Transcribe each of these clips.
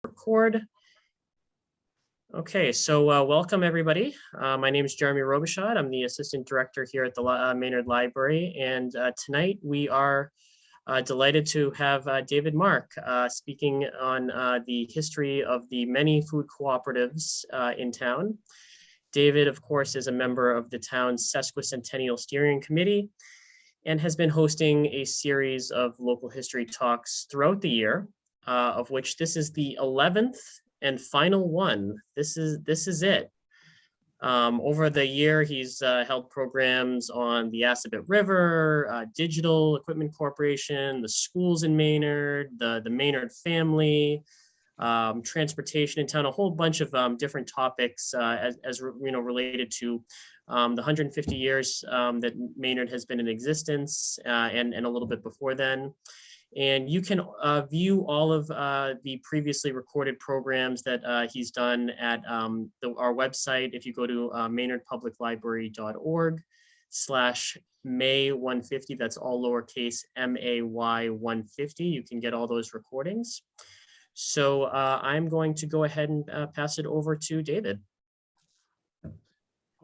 Record. Okay, so welcome everybody. My name is Jeremy Robichaud. I'm the Assistant Director here at the Maynard Library, and tonight we are delighted to have David Mark speaking on the history of the many food cooperatives in town. David, of course, is a member of the town's Sesquicentennial Steering Committee and has been hosting a series of local history talks throughout the year, of which this is the 11th and final one. This is it. Over the year, he's held programs on the Assabet River, Digital Equipment Corporation, the schools in Maynard, the Maynard family, transportation in town, a whole bunch of different topics as related to the 150 years that Maynard has been in existence and a little bit before then. And you can view all of the previously recorded programs that he's done at our website. If you go to maynardpubliclibrary.org/May150, that's all lowercase MAY150, you can get all those recordings. So I'm going to go ahead and pass it over to David.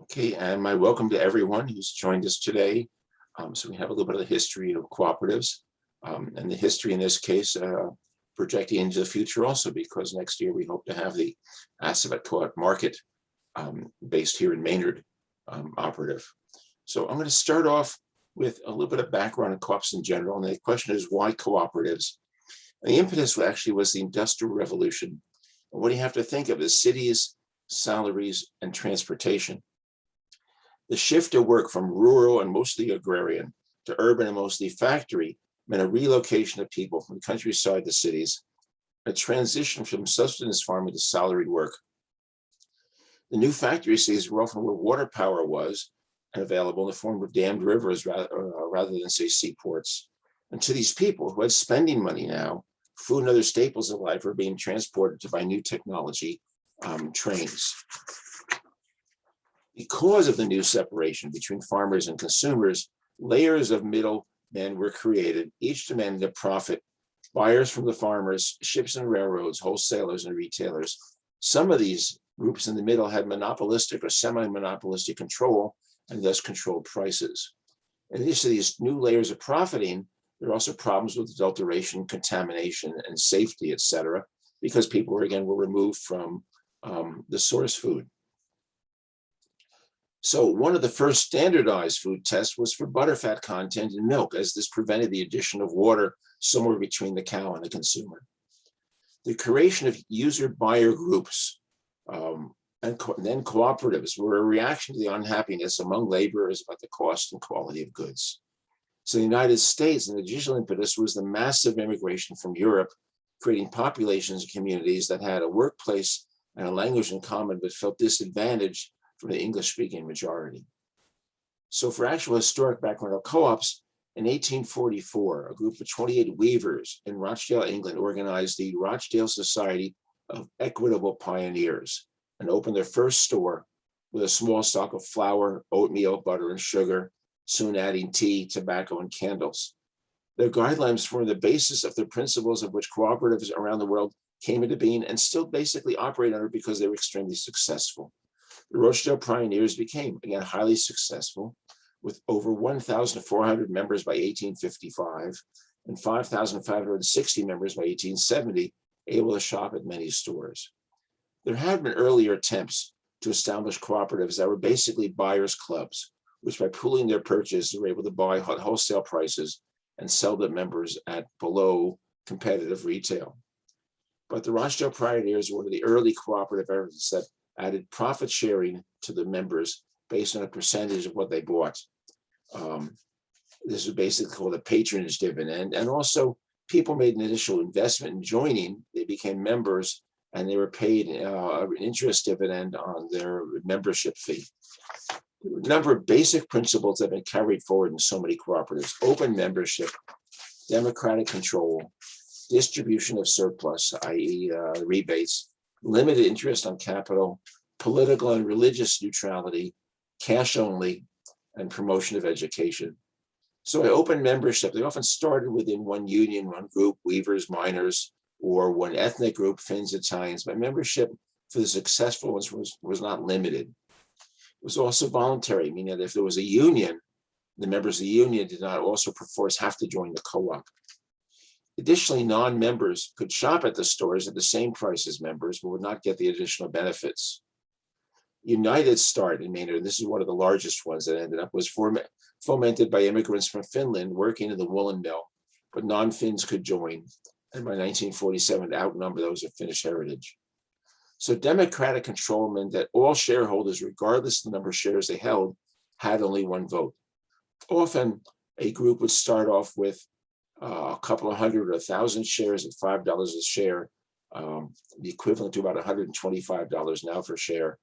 Okay, and my welcome to everyone who's joined us today. So we have a little bit of the history of cooperatives. And the history in this case projecting into the future also, because next year we hope to have the Assabet Co-op Market based here in Maynard operative. So I'm going to start off with a little bit of background on co-ops in general. And the question is, why cooperatives? And the impetus actually was the Industrial Revolution. And what you have to think of is cities, salaries, and transportation. The shift of work from rural and mostly agrarian to urban and mostly factory meant a relocation of people from countryside to cities, a transition from subsistence farming to salaried work. The new factory cities were often where water power was and available in the form of dammed rivers rather than, say, seaports. And to these people who had spending money now, food and other staples of life were being transported to by new technology trains. Because of the new separation between farmers and consumers, layers of middlemen were created, each demanding a profit. Buyers from the farmers, ships and railroads, wholesalers and retailers. Some of these groups in the middle had monopolistic or semi-monopolistic control and thus controlled prices. In addition to these new layers of profiting, there are also problems with adulteration, contamination, and safety, etc., because people were removed from the source food. So one of the first standardized food tests was for butterfat content in milk, as this prevented the addition of water somewhere between the cow and the consumer. The creation of user-buyer groups and then cooperatives were a reaction to the unhappiness among laborers about the cost and quality of goods. So the United States, and the additional impetus was the massive immigration from Europe, creating populations and communities that had a workplace and a language in common, but felt disadvantaged from the English-speaking majority. So for actual historic background of co-ops, in 1844, a group of 28 weavers in Rochdale, England, organized the Rochdale Society of Equitable Pioneers and opened their first store with a small stock of flour, oatmeal, butter, and sugar, soon adding tea, tobacco, and candles. Their guidelines formed the basis of the principles of which cooperatives around the world came into being and still basically operate under because they were extremely successful. The Rochdale Pioneers became, again, highly successful, with over 1,400 members by 1855 and 5,560 members by 1870, able to shop at many stores. There had been earlier attempts to establish cooperatives that were basically buyers' clubs, which by pooling their purchases were able to buy at wholesale prices and sell to members at below competitive retail. But the Rochdale Pioneers were one of the early cooperative efforts that added profit sharing to the members based on a percentage of what they bought. This is basically called a patronage dividend. And also people made an initial investment in joining. They became members and they were paid an interest dividend on their membership fee. There were a number of basic principles that have been carried forward in so many cooperatives: open membership, democratic control, distribution of surplus, i.e. Rebates, limited interest on capital, political and religious neutrality, cash only, and promotion of education. So by open membership, they often started within one union, one group, weavers, miners, or one ethnic group, Finns, Italians, but membership for the successful ones was not limited. It was also voluntary, meaning that if there was a union, the members of the union did not also perforce have to join the co-op. Additionally, non-members could shop at the stores at the same price as members, but would not get the additional benefits. United Start in Maynard, and this is one of the largest ones that ended up, was fomented by immigrants from Finland working in the woolen mill, but non-Finns could join, and by 1947 outnumber those of Finnish heritage. So democratic control meant that all shareholders, regardless of the number of shares they held, had only one vote. Often, a group would start off with a couple of hundred or 1,000 shares at $5 a share, the equivalent to about $125 now per share.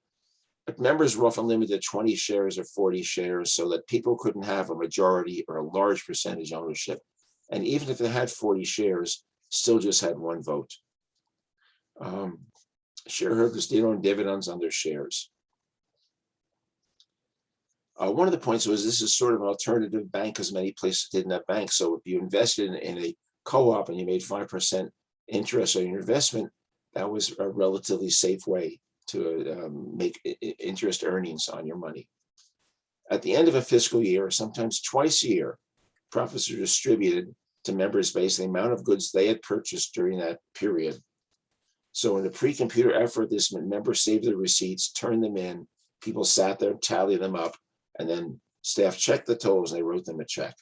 But members were often limited to 20 shares or 40 shares so that people couldn't have a majority or a large percentage ownership. And even if they had 40 shares, still just had one vote. Shareholders did own dividends on their shares. One of the points was this is sort of an alternative bank because many places didn't have banks. So if you invested in a co-op and you made 5% interest on your investment, that was a relatively safe way to make interest earnings on your money. At the end of a fiscal year, sometimes twice a year, profits are distributed to members based on the amount of goods they had purchased during that period. So in the pre-computer effort, this meant members saved their receipts, turned them in, people sat there, tallied them up, and then staff checked the totals and they wrote them a check.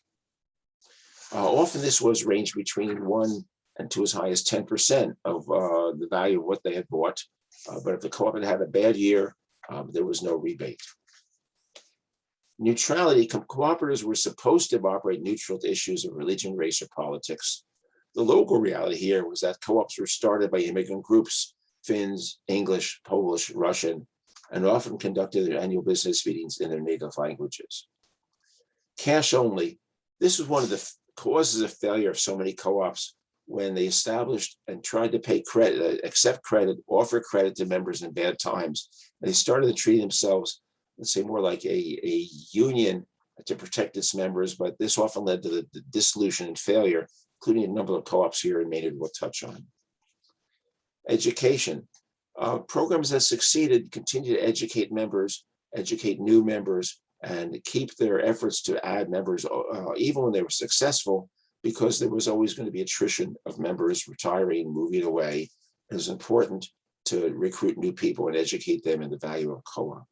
Often this was ranged between 1 and to as high as 10% of the value of what they had bought. But if the co-op had a bad year, there was no rebate. Neutrality, cooperatives were supposed to operate neutral to issues of religion, race, or politics. The local reality here was that co-ops were started by immigrant groups, Finns, English, Polish, Russian, and often conducted their annual business meetings in their native languages. Cash only. This was one of the causes of failure of so many co-ops when they established and tried to pay credit, accept credit, offer credit to members in bad times. They started to treat themselves, let's say, more like a union to protect its members, but this often led to the dissolution and failure, including a number of co-ops here in Maynard we'll touch on. Education. Programs that succeeded continue to educate members, educate new members, and keep their efforts to add members, even when they were successful, because there was always going to be attrition of members retiring, moving away. It was important to recruit new people and educate them in the value of co-op.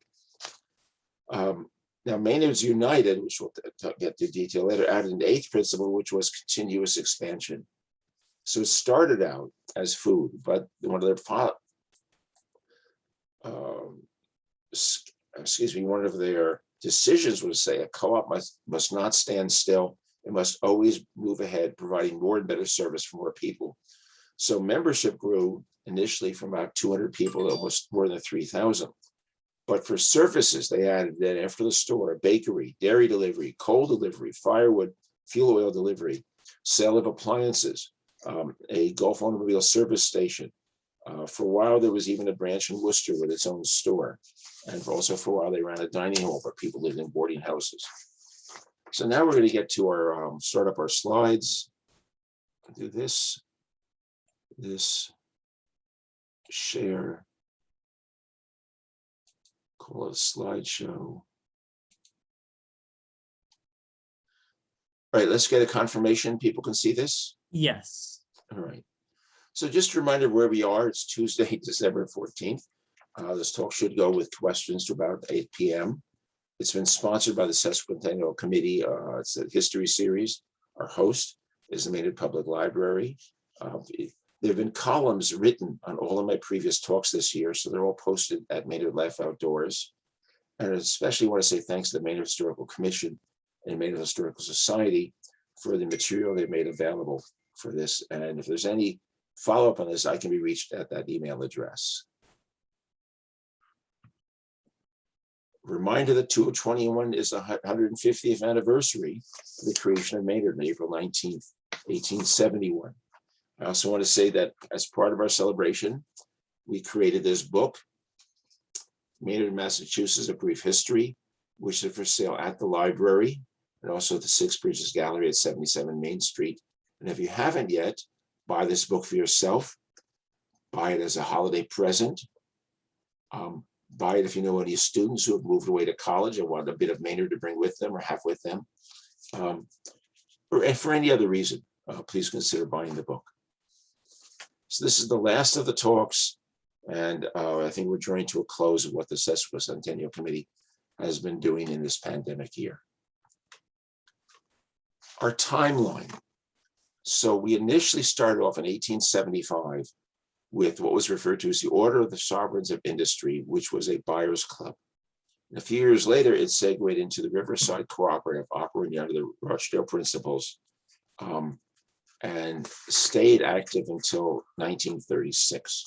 Now, Maynard's United, which we'll get to detail later, added an 8th principle, which was continuous expansion. So it started out as food, but one of their one of their decisions was to say a co-op must not stand still. It must always move ahead, providing more and better service for more people. So membership grew initially from about 200 people to almost more than 3,000. But for services, they added then after the store, a bakery, dairy delivery, coal delivery, firewood, fuel oil delivery, sale of appliances, a Gulf automobile service station. For a while, there was even a branch in Worcester with its own store. And also for a while, they ran a dining hall where people lived in boarding houses. So now we're going to get to our, start up our slides. Do this, share, call it a slideshow. All right, let's get a confirmation. People can see this? Yes. All right. So just a reminder where we are. It's Tuesday, December 14th. This talk should go with questions to about 8 p.m. It's been sponsored by the Sesquicentennial Committee. It's a history series. Our host is the Maynard Public Library. There have been columns written on all of my previous talks this year, so they're all posted at Maynard Life Outdoors. And I especially want to say thanks to the Maynard Historical Commission and Maynard Historical Society for the material they've made available for this. And if there's any follow-up on this, I can be reached at that email address. Reminder that 2021 is the 150th anniversary of the creation of Maynard on April 19th, 1871. I also want to say that as part of our celebration, we created this book, Maynard, Massachusetts, A Brief History, which is for sale at the library and also at the Six Bridges Gallery at 77 Main Street. And if you haven't yet, buy this book for yourself, buy it as a holiday present, buy it if you know any students who have moved away to college and want a bit of Maynard to bring with them or have with them, or for any other reason, please consider buying the book. So this is the last of the talks, and I think we're drawing to a close of what the Sesquicentennial Committee has been doing in this pandemic year. Our timeline. So we initially started off in 1875 with what was referred to as the Order of the Sovereigns of Industry, which was a buyers club. And a few years later, it segued into the Riverside Cooperative, operating under the Rochdale Principles, and stayed active until 1936.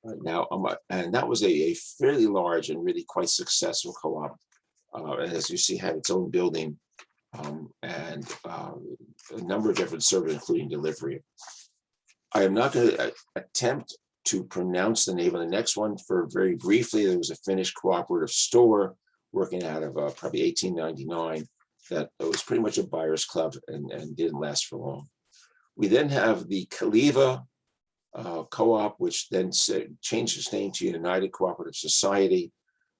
And that was a fairly large and really quite successful co-op. And as you see, had its own building and a number of different services, including delivery. I am not going to attempt to pronounce the name of the next one. For very briefly, there was a Finnish cooperative store working out of probably 1899 that was pretty much a buyer's club and didn't last for long. We then have the Cleava co-op, which then changed its name to United Cooperative Society.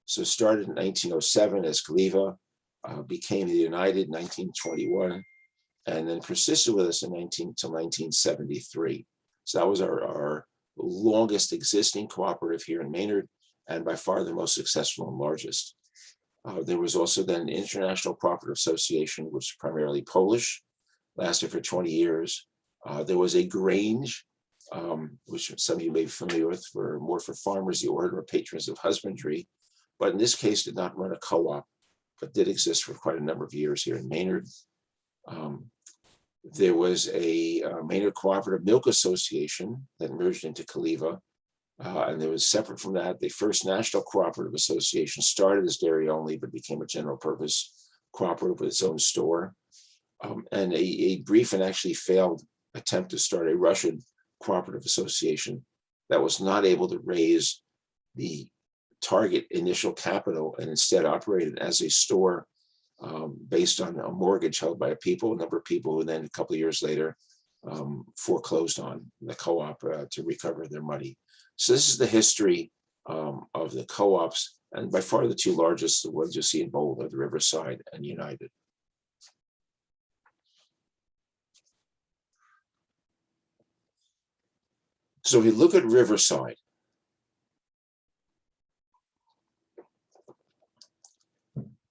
So started in 1907 as Cleava, became the United in 1921, and then persisted with us till 1973. So that was our longest existing cooperative here in Maynard, and by far the most successful and largest. There was also then an International Cooperative Association, which is primarily Polish, lasted for 20 years. There was a Grange, which some of you may be familiar with, more for farmers, the Order of Patrons of Husbandry, but in this case did not run a co-op, but did exist for quite a number of years here in Maynard. There was a Maynard Cooperative Milk Association that merged into Cleava, and there was separate from that, the first National Cooperative Association started as dairy only, but became a general purpose cooperative with its own store. And a brief and actually failed attempt to start a Russian cooperative association that was not able to raise the target initial capital and instead operated as a store based on a mortgage held by a number of people who then a couple of years later foreclosed on the co-op to recover their money. So this is the history of the co-ops, and by far the two largest, the ones you see in bold, are the Riverside and United. So if we look at Riverside,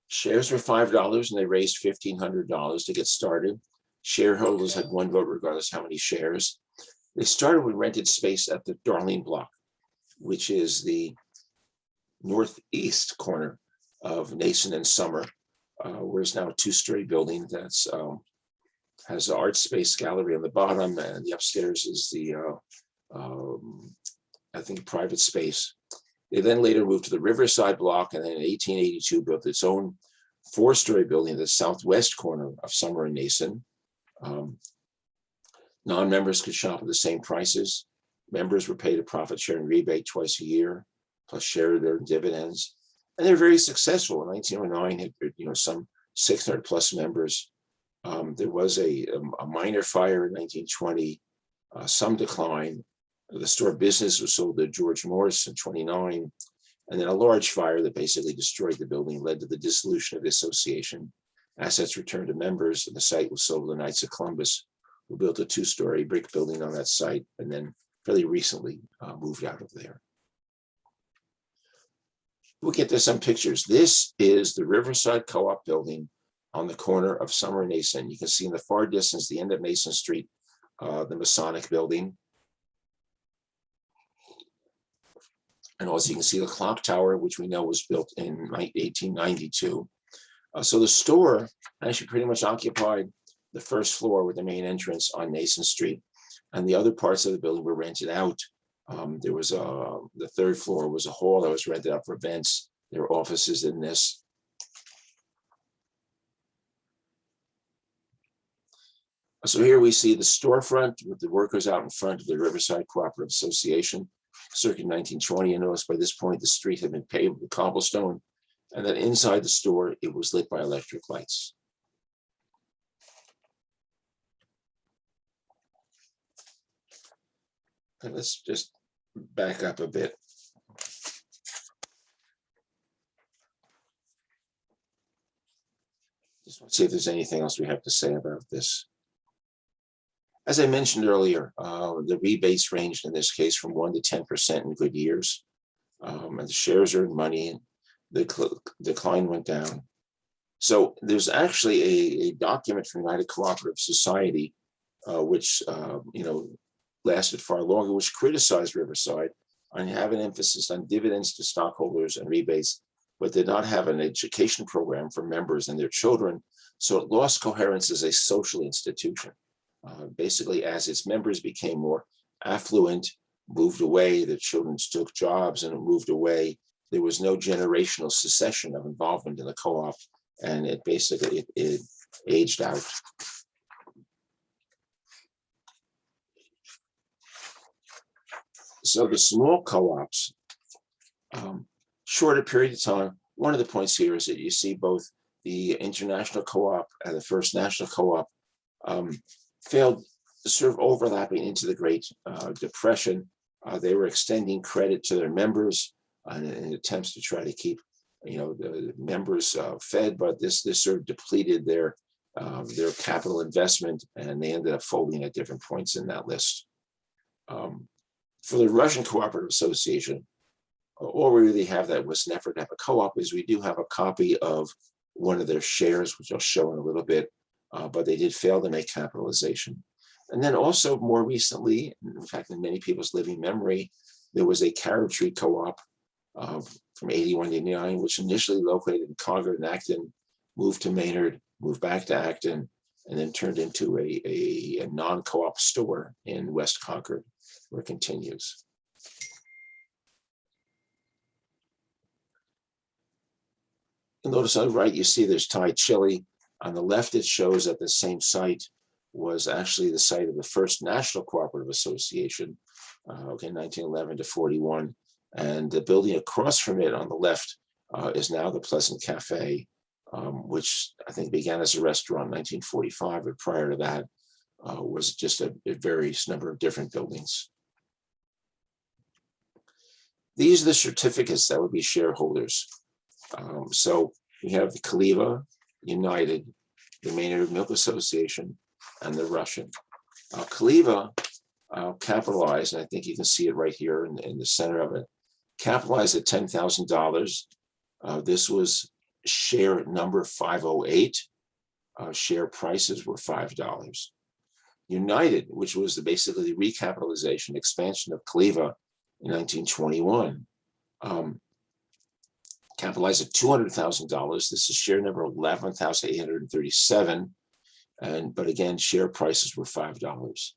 shares were $5 and they raised $1,500 to get started. Shareholders had one vote regardless how many shares. They started with rented space at the Darlene block, which is the northeast corner of Nason and Summer, where it's now a two-story building that's has an art space gallery on the bottom, and the upstairs is the I think private space. They then later moved to the Riverside block, and then in 1882 built its own four-story building at the southwest corner of Summer and Nason. Non-members could shop at the same prices. Members were paid a profit sharing rebate twice a year, plus share their dividends. And they're very successful. In 1909, had some 600 plus members. There was a minor fire in 1920, some decline. The store business was sold to George Morse in 29, and then a large fire that basically destroyed the building led to the dissolution of the association. Assets returned to members, and the site was sold to the Knights of Columbus, who built a two-story brick building on that site, and then fairly recently moved out of there. We'll get to some pictures. This is the Riverside Co-op building on the corner of Summer and Nason. You can see in the far distance, the end of Nason Street, the Masonic building. And also you can see the clock tower, which we know was built in 1892. So the store actually pretty much occupied the first floor with the main entrance on Nason Street, and the other parts of the building were rented out. There was the third floor was a hall that was rented out for events. There were offices in this. So here we see the storefront with the workers out in front of the Riverside Cooperative Association, circa 1920. And notice by this point, the street had been paved with cobblestone, and that inside the store, it was lit by electric lights. And let's just back up a bit. Just want to see if there's anything else we have to say about this. As I mentioned earlier, the rebates ranged in this case from 1 to 10% in good years. And the shares earned money, and the decline went down. So there's actually a document from United Cooperative Society, which lasted far longer, which criticized Riverside on having an emphasis on dividends to stockholders and rebates, but did not have an education program for members and their children. So it lost coherence as a social institution. Basically, as its members became more affluent, moved away, the children took jobs and it moved away. There was no generational succession of involvement in the co-op, and it basically it aged out. So the small co-ops, shorter period of time. One of the points here is that you see both the international co-op and the first national co-op failed, sort of overlapping into the Great Depression. They were extending credit to their members in attempts to try to keep, the members fed, but this sort of depleted their capital investment, and they ended up folding at different points in that list. For the Russian Cooperative Association, all we really have that was an effort to have a co-op is we do have a copy of one of their shares, which I'll show in a little bit, but they did fail to make capitalization. And then also more recently, in fact, in many people's living memory, there was a carrot tree co-op from 81 to 89, which initially located in Concord and Acton, moved to Maynard, moved back to Acton, and then turned into a non-co-op store in West Concord, where it continues. And notice on the right, you see there's Thai chili. On the left, it shows that the same site was actually the site of the first National Cooperative Association, 1911 to 41. And the building across from it on the left is now the Pleasant Cafe, which I think began as a restaurant in 1945, but prior to that was just a various number of different buildings. These are the certificates that would be shareholders. So we have the Cleava, United, the Maynard Milk Association, and the Russian. Cleava capitalized, and I think you can see it right here in the center of it, capitalized at $10,000. This was share number 508. Share prices were $5. United, which was basically the recapitalization expansion of Cleava in 1921, capitalized at $200,000. This is share number 11,837. But again, share prices were $5.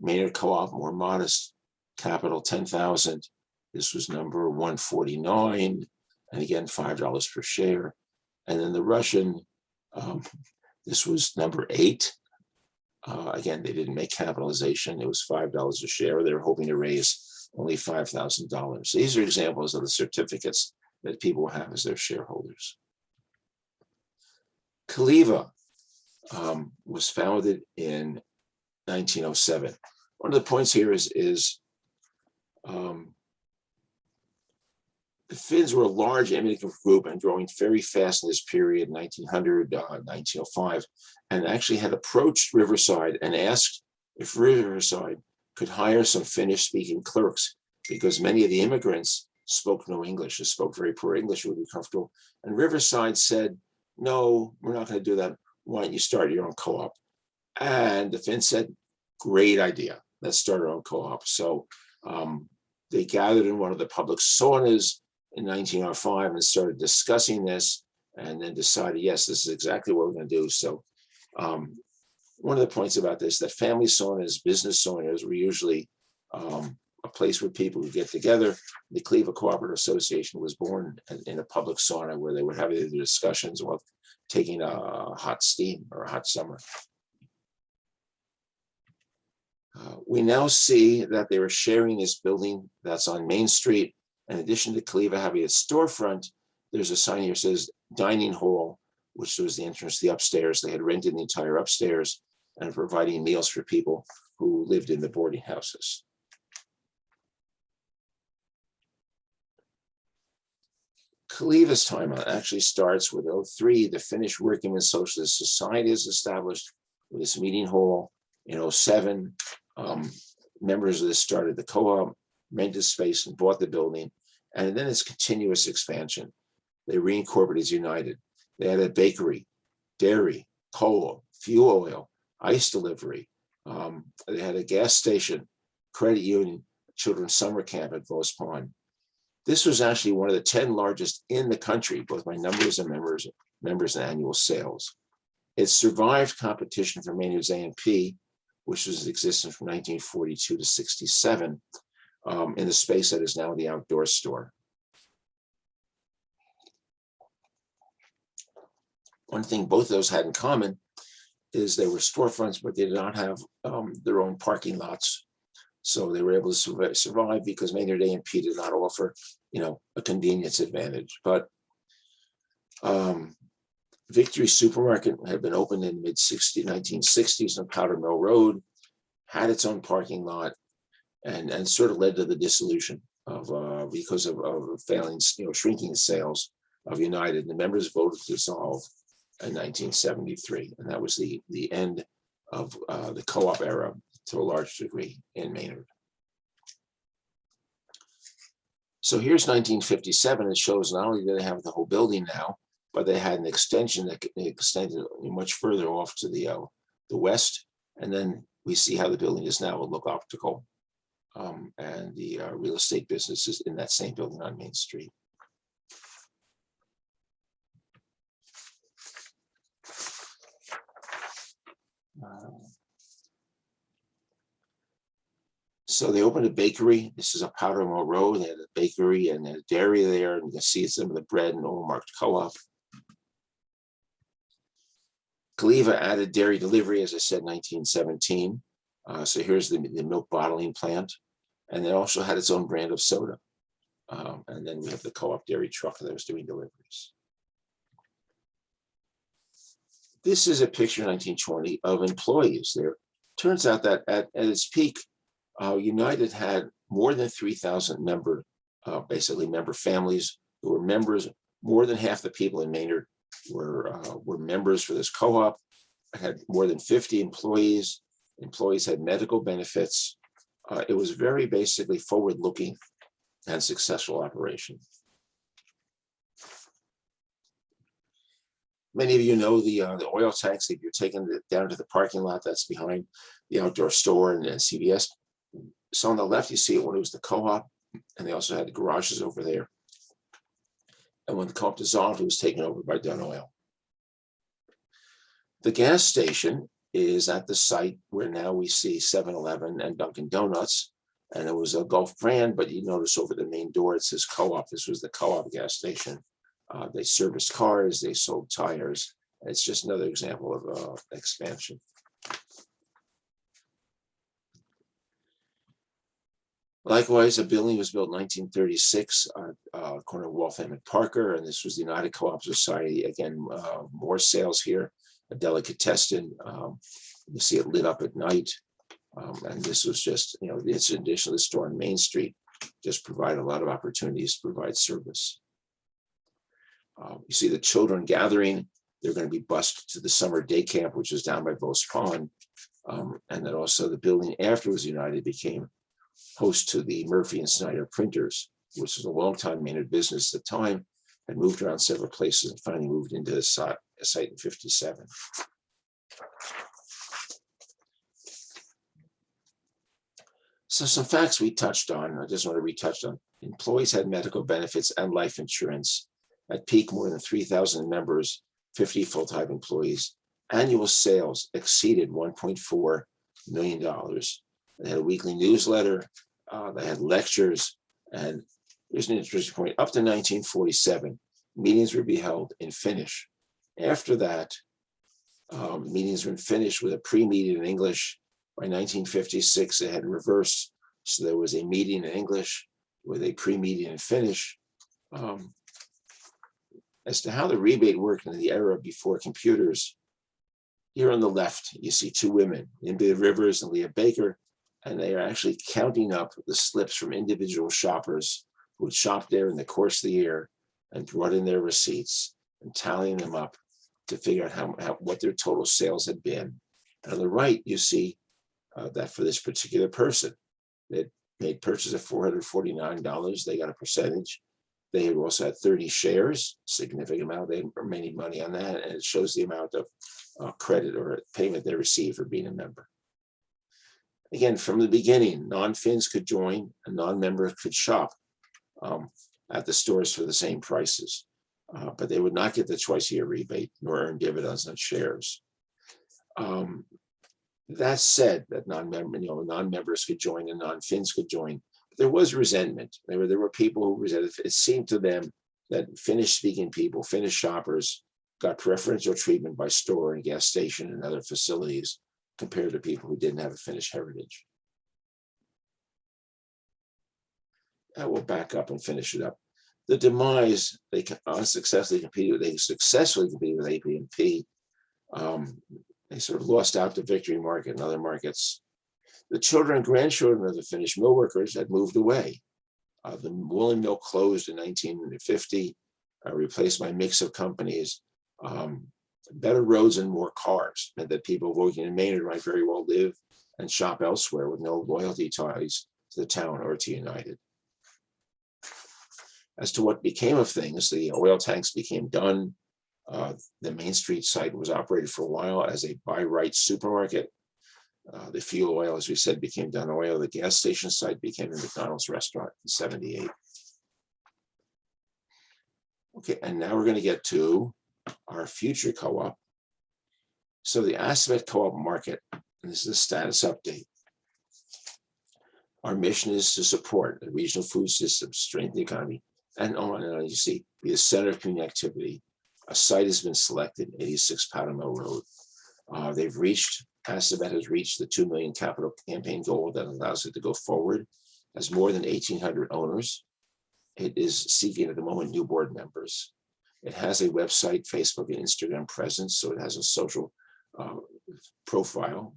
Maynard Co-op, more modest, capital 10,000. This was number 149, and again, $5 per share. And then the Russian, this was number 8. Again, they didn't make capitalization. It was $5 a share. They were hoping to raise only $5,000. These are examples of the certificates that people have as their shareholders. Cleava was founded in 1907. One of the points here is the Finns were a large immigrant group and growing very fast in this period, 1900, 1905, and actually had approached Riverside and asked if Riverside could hire some Finnish-speaking clerks, because many of the immigrants spoke no English, they spoke very poor English, would be comfortable. And Riverside said, no, we're not going to do that. Why don't you start your own co-op? And the Finns said, great idea. Let's start our own co-op. So they gathered in one of the public saunas in 1905 and started discussing this, and then decided, yes, this is exactly what we're going to do. So one of the points about this, that family saunas, business saunas were usually a place where people would get together. The Cleava Cooperative Association was born in a public sauna where they would have either discussions while taking a hot steam or a hot summer. We now see that they were sharing this building that's on Main Street. In addition to Cleava having a storefront, there's a sign here that says dining hall, which was the entrance to the upstairs. They had rented the entire upstairs and providing meals for people who lived in the boarding houses. Cleava's timeline actually starts with '03. The Finnish Workingmen's Socialist Society is established with its meeting hall. In '07, members of this started the co-op, rented space and bought the building. And then it's continuous expansion. They reincorporated as United. They had a bakery, dairy, coal, fuel oil, ice delivery. They had a gas station, credit union, children's summer camp at Vos Pond. This was actually one of the 10 largest in the country, both by numbers and members and annual sales. It survived competition for Maynard's A&P, which was in existence from 1942 to 67, in the space that is now the outdoor store. One thing both of those had in common is they were storefronts, but they did not have their own parking lots. So they were able to survive because Maynard A&P did not offer, a convenience advantage. But Victory Supermarket had been opened in the 1960s on Powder Mill Road, had its own parking lot, and sort of led to the dissolution of because of failing, shrinking sales of United. The members voted to dissolve in 1973, and that was the end of the co-op era to a large degree in Maynard. So here's 1957. It shows not only do they have the whole building now, but they had an extension that extended much further off to the west. And then we see how the building is now will look Optical. And the real estate business is in that same building on Main Street. So they opened a bakery. This is a Powder Mill Road. They had a bakery and a dairy there, and you can see some of the bread and all marked co-op. Cleava added dairy delivery, as I said, 1917. So here's the milk bottling plant. And it also had its own brand of soda. And then we have the co-op dairy truck that was doing deliveries. This is a picture in 1920 of employees there. Turns out that at its peak, United had more than 3,000 member families who were members. More than half the people in Maynard were members for this co-op. It had more than 50 employees. Employees had medical benefits. It was very basically forward-looking and successful operation. Many of you know the oil tanks. If you're taking it down to the parking lot, that's behind the outdoor store and CVS. So on the left, you see it when it was the co-op, and they also had the garages over there. And when the co-op dissolved, it was taken over by Dunn Oil. The gas station is at the site where now we see 7-Eleven and Dunkin' Donuts. And it was a Gulf brand, but you notice over the main door, it says co-op. This was the co-op gas station. They serviced cars, they sold tires. It's just another example of expansion. Likewise, a building was built in 1936, corner of Waltham and Parker, and this was the United Co-op Society. Again, more sales here, a delicatessen. You see it lit up at night. And this was just, it's an addition to the store on Main Street, just provide a lot of opportunities to provide service. You see the children gathering. They're going to be bused to the summer day camp, which is down by Vos Pond. And then also the building afterwards United became host to the Murphy and Snyder printers, which was a long-time Maynard business at the time, had moved around several places and finally moved into the site in 57. So some facts we touched on, I just want to retouch on. Employees had medical benefits and life insurance. At peak, more than 3,000 members, 50 full-time employees. Annual sales exceeded $1.4 million. They had a weekly newsletter, they had lectures, and here's an interesting point. Up to 1947, meetings would be held in Finnish. After that, meetings were in Finnish with a pre-meeting in English. By 1956, they had reversed. So there was a meeting in English with a pre-meeting in Finnish. As to how the rebate worked in the era before computers, here on the left, you see two women, Inbid Rivers and Leah Baker, and they are actually counting up the slips from individual shoppers who would shop there in the course of the year and brought in their receipts and tallying them up to figure out what their total sales had been. And on the right, you see that for this particular person, they made purchase of $449. They got a percentage. They had also had 30 shares, significant amount. They hadn't made money on that, and it shows the amount of credit or payment they received for being a member. Again, from the beginning, non-fins could join and non-members could shop at the stores for the same prices, but they would not get the twice-a-year rebate nor earn dividends on shares. That said, that non-members could join and non-fins could join. But there was resentment. There were people who resented. It seemed to them that Finnish-speaking people, Finnish shoppers, got preferential treatment by store and gas station and other facilities compared to people who didn't have a Finnish heritage. I will back up and finish it up. The demise, they successfully competed with AP&P. They sort of lost out to Victory Market and other markets. The children and grandchildren of the Finnish mill workers had moved away. The woolen mill closed in 1950, replaced by a mix of companies. Better roads and more cars meant that people working in Maynard might very well live and shop elsewhere with no loyalty ties to the town or to United. As to what became of things, the oil tanks became done. The Main Street site was operated for a while as a buy-right supermarket. The fuel oil, as we said, became Dunn Oil. The gas station site became a McDonald's restaurant in '78. Okay, and now we're going to get to our future co-op. So the Assabet co-op market, and this is a status update. Our mission is to support the regional food system, strengthen the economy, and on and on. You see, be the center of community activity. A site has been selected, 86 Powder Mill Road. Assabet has reached the 2 million capital campaign goal that allows it to go forward. Has more than 1,800 owners. It is seeking at the moment new board members. It has a website, Facebook, and Instagram presence, so it has a social profile.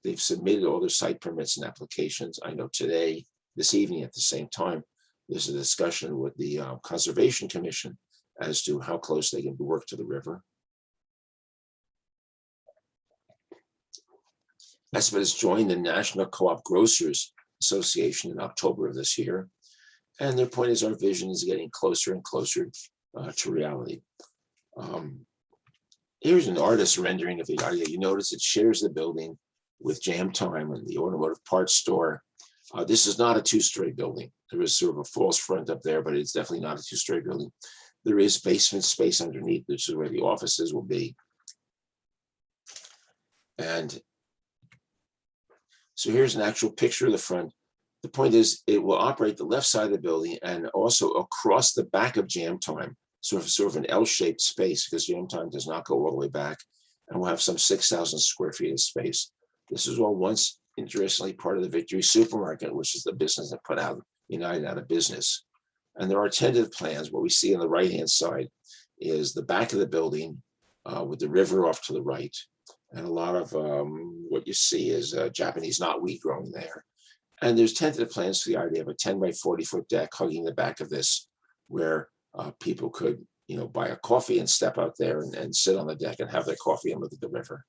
They've submitted all their site permits and applications. I know today, this evening at the same time, there's a discussion with the Conservation Commission as to how close they can work to the river. Assabet has joined the National Co-op Grocers Association in October of this year. And their point is our vision is getting closer and closer to reality. Here's an artist's rendering of the idea. You notice it shares the building with Jam Time and the automotive parts store. This is not a two-story building. There is sort of a false front up there, but it's definitely not a two-story building. There is basement space underneath, which is where the offices will be. And so here's an actual picture of the front. The point is it will operate the left side of the building and also across the back of Jam Time, sort of an L-shaped space because Jam Time does not go all the way back. And we'll have some 6,000 square feet of space. This is all once, interestingly, part of the Victory Supermarket, which is the business that put out United out of business. And there are tentative plans. What we see on the right-hand side is the back of the building with the river off to the right. And a lot of what you see is Japanese knotweed growing there. And there's tentative plans for the idea of a 10 by 40 foot deck hugging the back of this, where people could, buy a coffee and step out there and sit on the deck and have their coffee and look at the river.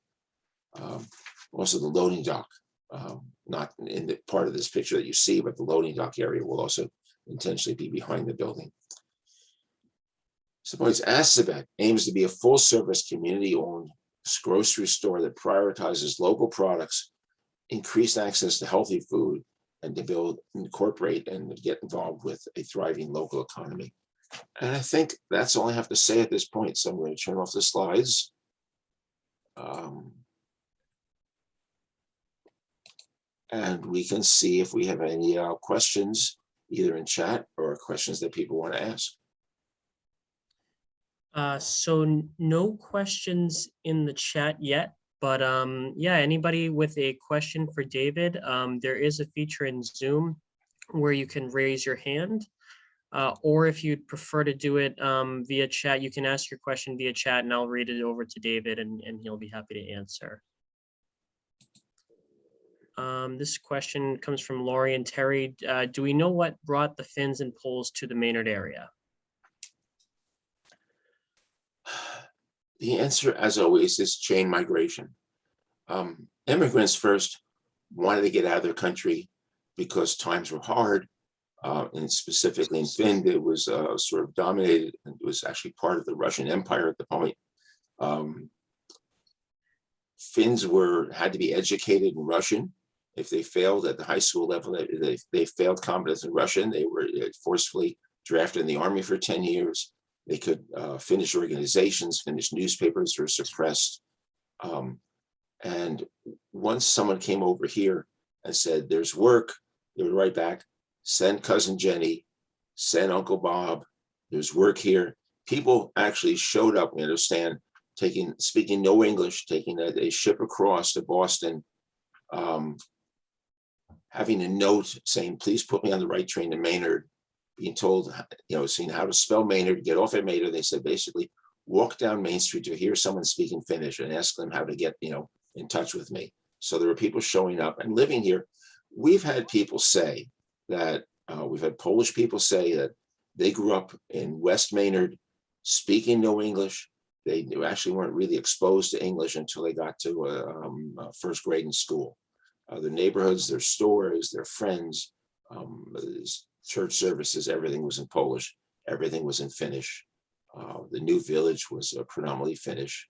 Also the loading dock, not in the part of this picture that you see, but the loading dock area will also intentionally be behind the building. Suppose Assabet aims to be a full service community-owned grocery store that prioritizes local products, increased access to healthy food, and to incorporate and get involved with a thriving local economy. And I think that's all I have to say at this point. So I'm going to turn off the slides. And we can see if we have any questions, either in chat or questions that people want to ask. So no questions in the chat yet, but yeah, anybody with a question for David, there is a feature in Zoom where you can raise your hand, or if you'd prefer to do it via chat, you can ask your question via chat and I'll read it over to David and he'll be happy to answer. This question comes from Laurie and Terry. Do we know what brought the fins and poles to the Maynard area? The answer, as always, is chain migration. Immigrants first wanted to get out of their country because times were hard, and specifically in Finland, it was sort of dominated, and it was actually part of the Russian Empire at the point. Finns had to be educated in Russian. If they failed at the high school level, they failed competence in Russian, they were forcefully drafted in the army for 10 years. They could Finnish organizations, Finnish newspapers were suppressed. And once someone came over here and said, there's work, they would write back, send cousin Jenny, send Uncle Bob, there's work here. People actually showed up, we understand, speaking no English, taking a ship across to Boston, having a note saying, please put me on the right train to Maynard, being told, seeing how to spell Maynard, get off at Maynard. They said, basically, walk down Main Street to hear someone speaking Finnish and ask them how to get, in touch with me. So there were people showing up and living here. We've had people say that, we've had Polish people say that they grew up in West Maynard, speaking no English. They actually weren't really exposed to English until they got to first grade in school. Their neighborhoods, their stores, their friends, church services, everything was in Polish, everything was in Finnish. The new village was predominantly Finnish,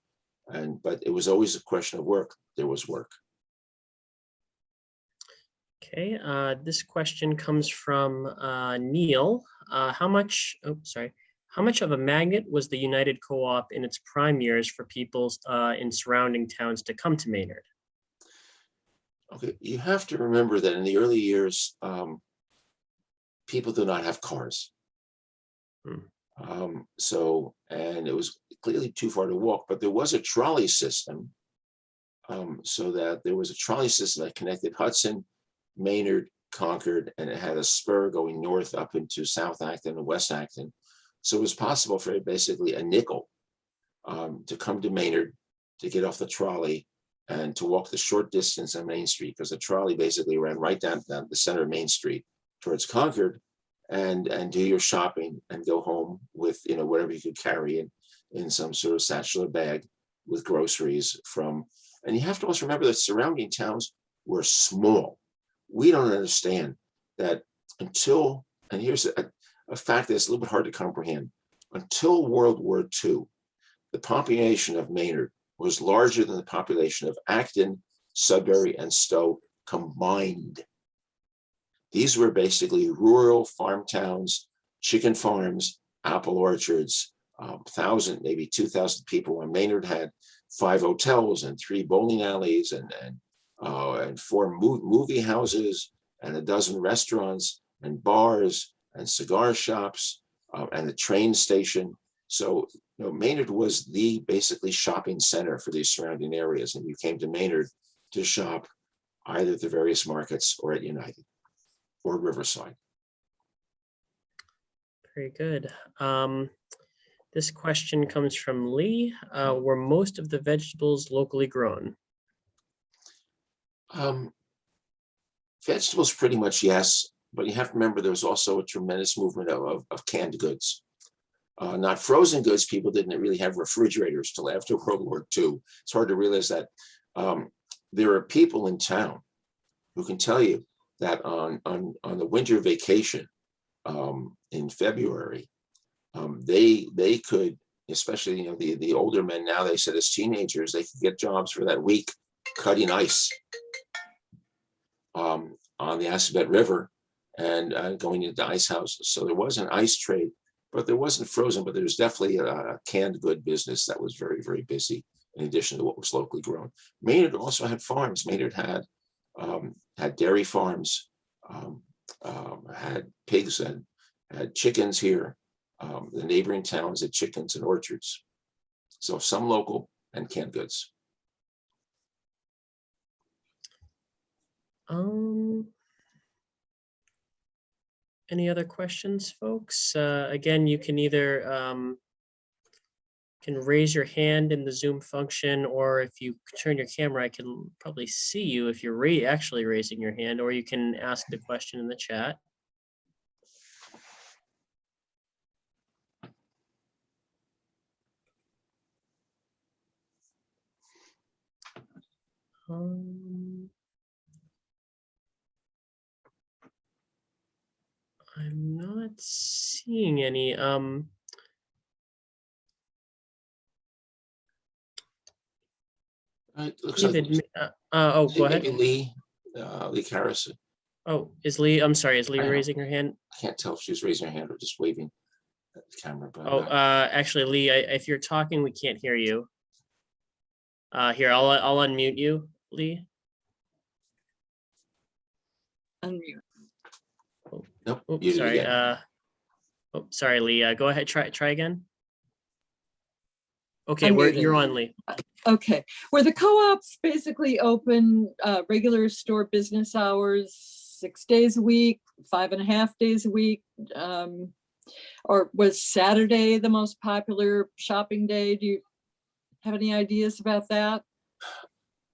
but it was always a question of work. There was work. Okay, this question comes from Neil. How much of a magnet was the United Co-op in its prime years for people in surrounding towns to come to Maynard? Okay, you have to remember that in the early years, people did not have cars. And it was clearly too far to walk, but there was a trolley system, so that there was a trolley system that connected Hudson, Maynard, Concord, and it had a spur going north up into South Acton and West Acton. So it was possible for basically a nickel to come to Maynard, to get off the trolley and to walk the short distance on Main Street, because the trolley basically ran right down the center of Main Street towards Concord, and do your shopping and go home with whatever you could carry in some sort of satchel or bag with groceries from. And you have to also remember that surrounding towns were small. We don't understand that until, and here's a fact that's a little bit hard to comprehend, until World War II, the population of Maynard was larger than the population of Acton, Sudbury, and Stowe combined. These were basically rural farm towns, chicken farms, apple orchards, 1,000, maybe 2,000 people. When Maynard had 5 hotels and 3 bowling alleys and 4 movie houses and a dozen restaurants and bars and cigar shops and a train station. So Maynard was the basically shopping center for these surrounding areas, and you came to Maynard to shop either at the various markets or at United or Riverside. Very good. This question comes from Lee. Were most of the vegetables locally grown? Vegetables, pretty much yes, but you have to remember there was also a tremendous movement of canned goods. Not frozen goods. People didn't really have refrigerators till after World War II. It's hard to realize that. There are people in town who can tell you that on the winter vacation in February, they could, especially the older men now, they said as teenagers, they could get jobs for that week cutting ice on the Assabet River and going into ice houses. So there was an ice trade, but there wasn't frozen, but there was definitely a canned good business that was very, very busy in addition to what was locally grown. Maynard also had farms. Maynard had dairy farms, had pigs and had chickens here. The neighboring towns had chickens and orchards. So some local and canned goods. Any other questions, folks? Again, you can either can raise your hand in the Zoom function, or if you turn your camera, I can probably see you if you're actually raising your hand, or you can ask the question in the chat. I'm not seeing any. It looks like David, oh, go ahead. maybe Lee Harrison. Oh, is Lee, I'm sorry, is Lee I know. raising her hand? I can't tell if she's raising her hand or just waving at the camera. But Oh, actually, Lee, if you're talking, we can't hear you. Here, I'll unmute you, Lee. Unmute. nope. Oh, muted sorry. again. Oh, sorry, Lee. Go ahead. Try again. Okay, Unmuted. you're on, Lee. Okay, were the co-ops basically open regular store business hours, 6 days a week, 5.5 days a week? Or was Saturday the most popular shopping day? Do you have any ideas about that?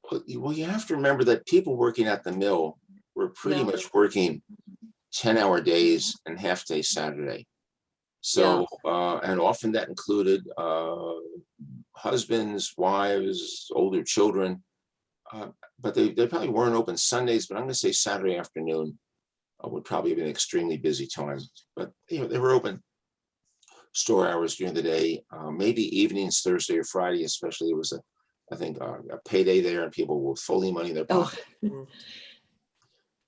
Well, you have to remember that people working at the mill were pretty Yeah. much working 10-hour days and half-day Saturday. So, and often that included husbands, wives, older children, but they probably weren't open Sundays, but I'm going to say Saturday afternoon would probably be an extremely busy time. But they were open store hours during the day, maybe evenings, Thursday or Friday, especially. It was I think a payday there and people were folding money in their pocket.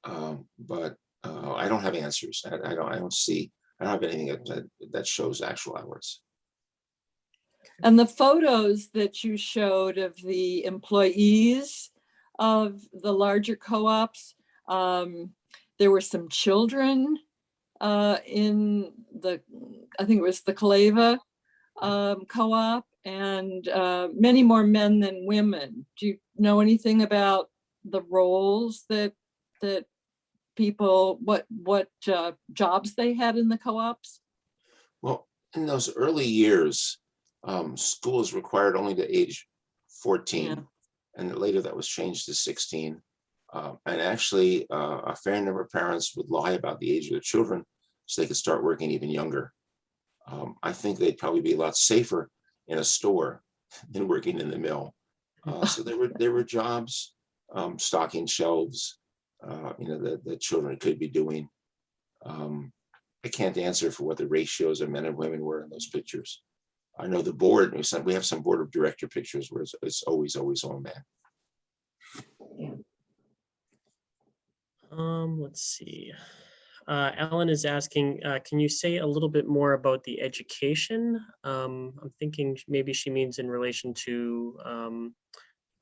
But I don't have answers. I don't have anything that shows actual hours. And the photos that you showed of the employees of the larger co-ops, there were some children in I think it was the Cleava co-op, and many more men than women. Do you know anything about the roles that people, what jobs they had in the co-ops? Well, in those early years, schools required only to age 14, and later that was changed to 16. And actually, a fair number of parents would lie about the age of their children so they could start working even younger. I think they'd probably be a lot safer in a store than working in the mill. So there were jobs, stocking shelves, that children could be doing. I can't answer for what the ratios of men and women were in those pictures. I know the board, we have some board of director pictures where it's always all men. Let's see. Ellen is asking, can you say a little bit more about the education? I'm thinking maybe she means in relation to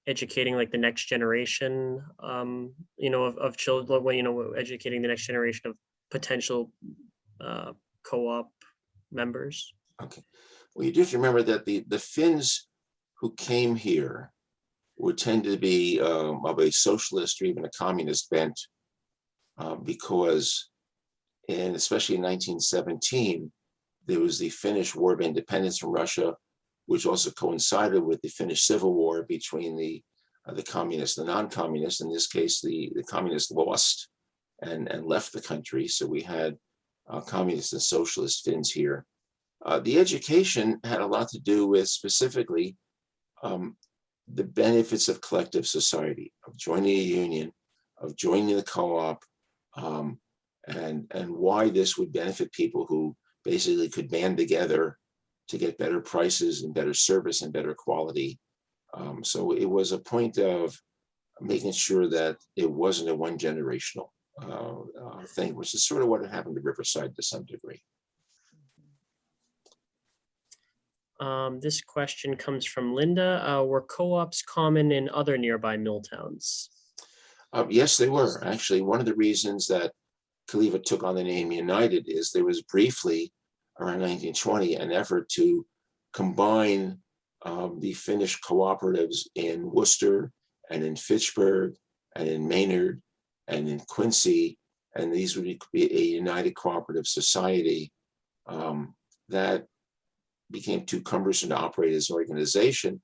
educating like the next generation, of children, educating the next generation of potential co-op members. Okay. Well, you do have to remember that the Finns who came here would tend to be of a socialist or even a communist bent, because especially in 1917, there was the Finnish War of Independence from Russia, which also coincided with the Finnish Civil War between the communists and the non-communists. In this case, the communists lost and left the country. So we had communist and socialist Finns here. The education had a lot to do with specifically the benefits of collective society, of joining a union, of joining the co-op, and why this would benefit people who basically could band together to get better prices and better service and better quality. So it was a point of making sure that it wasn't a one-generational thing, which is sort of what happened to Riverside to some degree. This question comes from Linda. Were co-ops common in other nearby mill towns? Yes, they were. Actually, one of the reasons that Cleava took on the name United is there was briefly, around 1920, an effort to combine the Finnish cooperatives in Worcester and in Fitchburg and in Maynard and in Quincy, and these would be a united cooperative society that became too cumbersome to operate as an organization,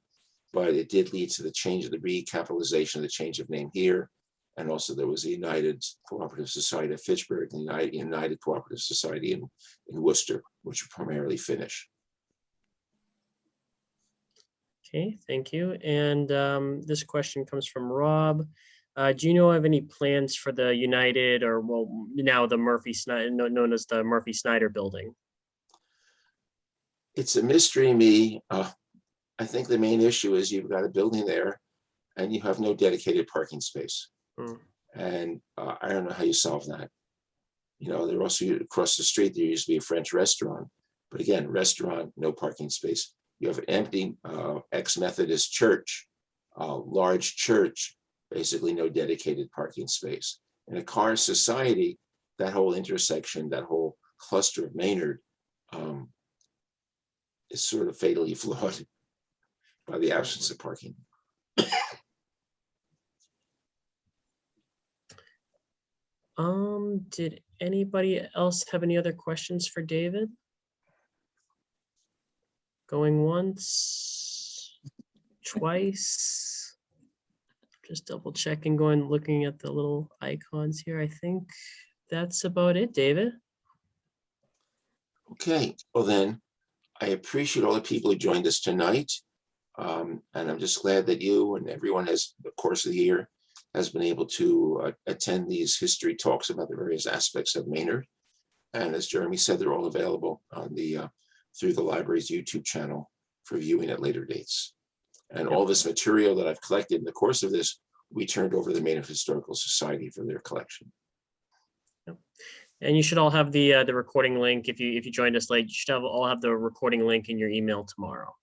but it did lead to the change of the recapitalization, the change of name here. And also there was a United Cooperative Society of Fitchburg and United Cooperative Society in Worcester, which are primarily Finnish. Okay, thank you. And this question comes from Rob. Do you know of any plans for the United, or well, now the Murphy Snyder, known as the Murphy Snyder building? It's a mystery to me. I think the main issue is you've got a building there and you have no dedicated parking space. And I don't know how you solve that. You know, there also across the street, there used to be a French restaurant, but again, restaurant, no parking space. You have an empty ex-Methodist church, large church, basically no dedicated parking space. In a car society, that whole intersection, that whole cluster of Maynard is sort of fatally flawed by the absence of parking. Did anybody else have any other questions for David? Going once, twice. Just double checking, looking at the little icons here. I think that's about it, David. Okay, well then, I appreciate all the people who joined us tonight. And I'm just glad that you and everyone has, the course of the year, has been able to attend these history talks about the various aspects of Maynard. And as Jeremy said, they're all available on the through the library's YouTube channel for viewing at later dates. And all this material that I've collected in the course of this, we turned over to the Maynard Historical Society for their collection. Yep. And you should all have the recording link. If you joined us late, you should all have the recording link in your email tomorrow.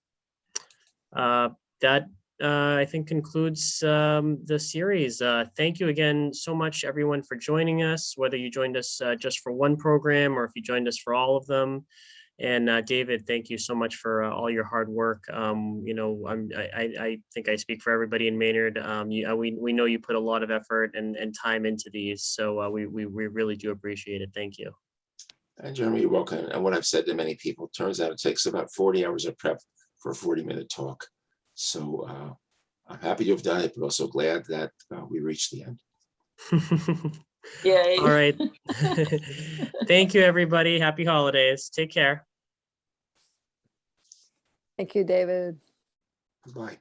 That I think concludes the series. Thank you again so much, everyone, for joining us, whether you joined us just for one program or if you joined us for all of them. And David, thank you so much for all your hard work. You know, I think I speak for everybody in Maynard. We know you put a lot of effort and time into these, so we really do appreciate it. Thank you. And Jeremy, you're welcome. And what I've said to many people, turns out it takes about 40 hours of prep for a 40-minute talk. So I'm happy to have done it, but also glad that we reached the end. Yay. All right. Thank you, everybody. Happy holidays. Take care. Thank you, David. Bye.